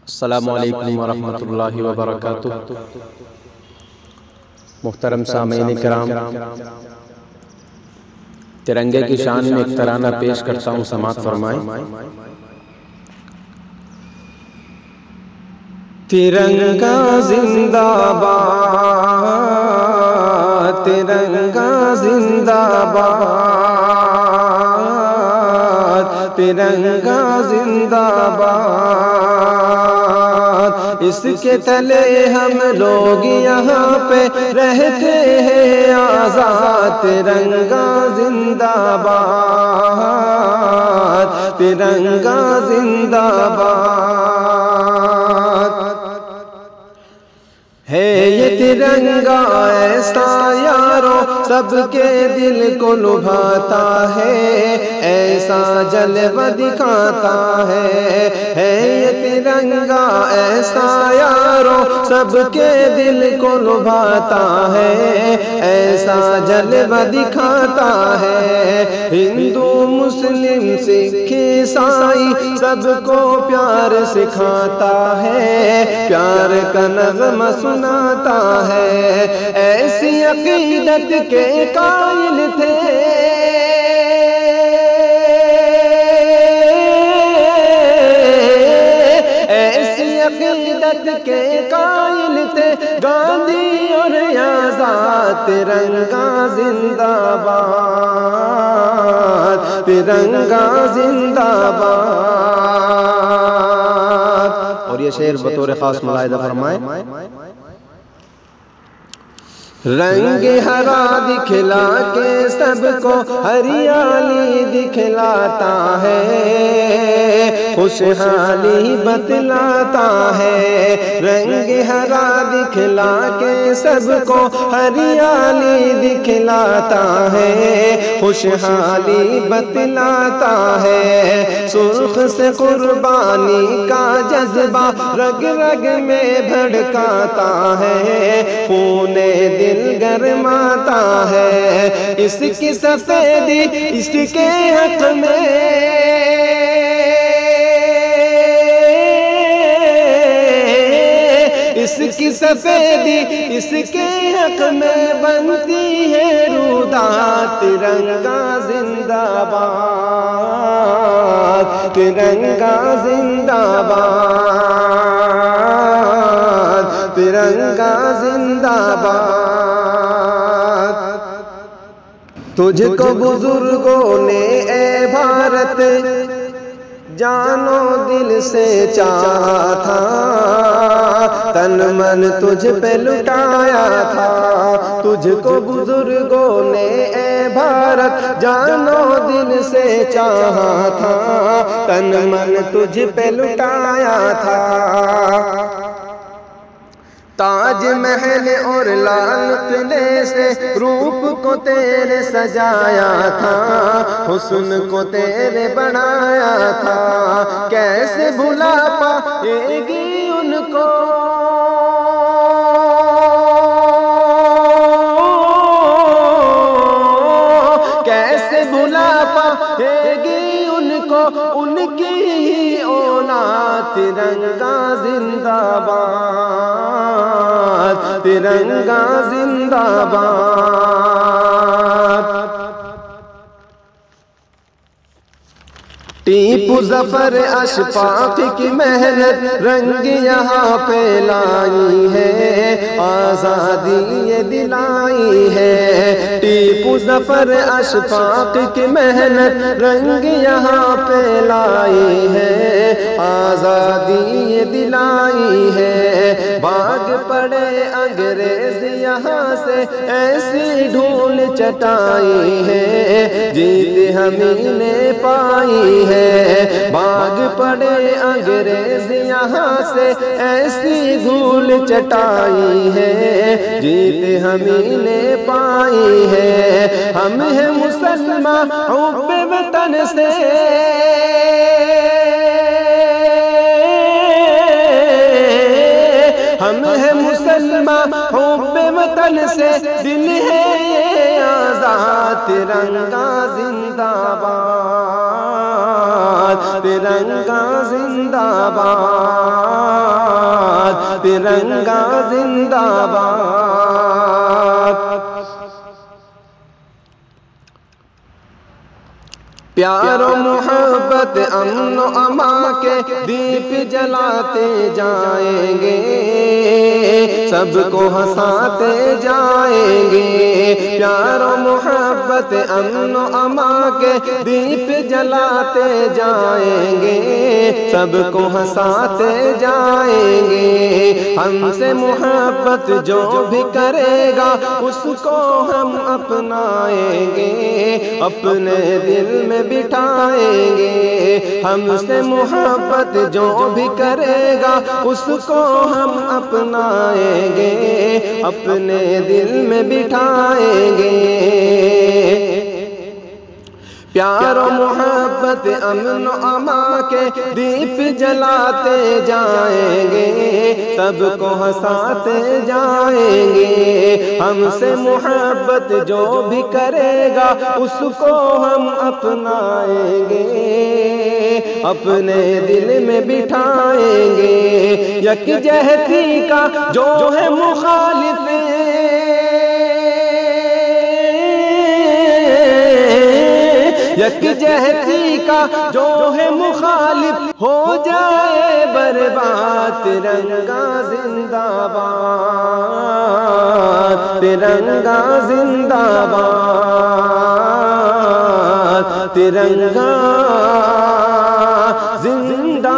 السلام علیکم ورحمۃ اللہ وبرکاتہ۔ محترم سامعین کرام، ترنگے کی شان میں ایک ترانہ پیش کرتا ہوں، سماعت فرمائیں۔ ترنگا زندہ باد، ترنگا زندہ باد، ترنگا زندہ باد۔ اس کے تلے ہم لوگ یہاں پہ رہتے ہیں آزاد، ترنگا زندہ باد، ترنگا زندہ باد۔ ہے یہ ترنگا ایسا یارو سب کے دل کو لبھاتا ہے، ایسا جلوہ دکھاتا ہے۔ ہے یہ ترنگا ایسا یارو سب کے دل کو لبھاتا ہے، ایسا جلوہ دکھاتا ہے۔ ہندو مسلم سکھ عیسائی سب کو پیار سکھاتا ہے، پیار کا نظم سناتا ہے۔ ایسی عقیدت کے قائل تھے، ایسی عقیدت کے قائل تھے گاندھی اور آزاد، ترنگا زندہ باد، ترنگا زندہ باد۔ اور یہ شعر بطور خاص ملاحظہ فرمائیں۔ رنگ ہرا دکھلا کے سب کو ہریالی دکھلاتا ہے، خوشحالی بتلاتا ہے۔ رنگ ہرا دکھلا کے سب کو ہریالی دکھلاتا ہے، خوشحالی بتلاتا ہے۔ سرخ سے قربانی کا جذبہ رگ رگ میں بھڑکاتا ہے، خون دل گرماتا ہے۔ اس کی سفیدی اس کے حق میں، اس کی سفیدی اس کے حق میں بنتی ہے روداد، ترنگا زندہ باد، ترنگا زندہ باد، ترنگا زندہ باد۔ تجھ کو بزرگوں نے اے بھارت جانو دل سے چاہا تھا، تن من تجھ پہ لٹایا تھا۔ تجھ کو بزرگوں نے اے بھارت جانو دل سے چاہا تھا، تن من تجھ پہ لٹایا تھا۔ تاج محل اور لال قلعے سے روپ کو تیرے سجایا تھا، حسن کو تیرے بنایا تھا۔ کیسے بھلا پائے گی ان کو، کیسے بھلا پائے گی ان کو ان کی اولاد، ترنگا زندہ باد، ترنگا زندہ باد۔ ٹیپو ظفر اشفاق کی محنت رنگ یہاں پہ لائی ہے، آزادی یہ دلائی ہے۔ ٹیپو ظفر اشفاق کی محنت رنگ یہاں پہ لائی ہے، آزادی یہ دلائی ہے۔ بھاگ پڑے انگریز یہاں سے ایسی ڈھول چٹائی ہے، جیت ہمیں نے پائی ہے۔ بھاگ پڑے انگریز یہاں سے ایسی دھول چٹائی ہے، جیت ہمیں نے پائی ہے۔ ہم ہیں مسلمان حب وطن سے، ہم ہیں مسلمان حب وطن سے، دل ہے یہ آزاد، ترنگا زندہ باد، ترنگا زندہ باد، ترنگا زندہ باد۔ پیار و محبت امن و امان کے دیپ جلاتے جائیں گے، سب کو ہنساتے جائیں گے۔ پیار و محبت امن و امان کے دیپ جلاتے جائیں گے، سب کو ہنساتے جائیں گے۔ ہم سے محبت جو بھی کرے گا اس کو ہم اپنائیں گے، اپنے دل میں بٹھائیں گے۔ ہم سے محبت جو بھی کرے گا اس کو ہم اپنائیں گے، اپنے دل میں بٹھائیں گے۔ پیار و محبت امن و امان کے دیپ جلاتے جائیں گے، سب کو ہنساتے جائیں گے۔ ہم سے محبت جو بھی کرے گا اس کو ہم اپنائیں گے، اپنے دل میں بٹھائیں گے۔ یکجہتی کا جو ہے مخالف، یکجہتی کا جو ہے مخالف، ہو جائے برباد، ترنگا زندہ باد، ترنگا زندہ باد، ترنگا زندہ